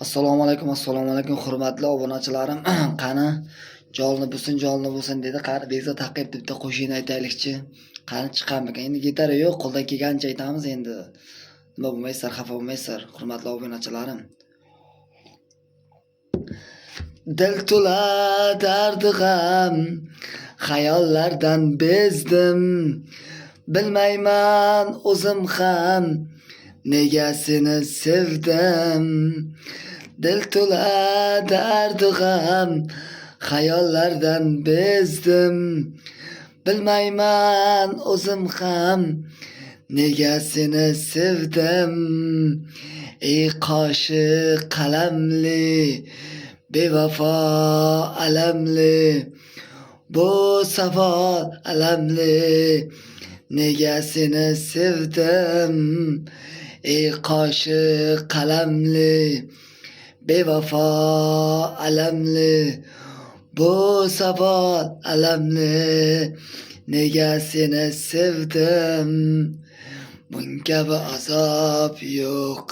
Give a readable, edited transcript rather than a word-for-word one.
Assalomu alaykum hurmatli obunachilarim. Qani jolni bo'lsin dedi. Qani beza taqib deb qo'shin aytaylikchi. Qani chiqamiz. Endi gitara yo'q, qo'ldan kelgancha aytamiz endi. Nima bo'lmaysizlar, xafa bo'lmaysizlar, hurmatli obunachilarim. Dil to'la dardi g'am, xayollardan bezdim. Bilmayman o'zim ham nega seni sevdim. Dil to'la dardi g'am, xayollardan bezdim. Bilmayman o'zim ham nega seni sevdim. Ey qoshi qalamli, bevafo alamli, bu savol alamli, nega seni sevdim. Ey qoshi qalamli, bevafo alamli, bu savol alamli, nega seni sevdim. Bunga bir azob yo'q,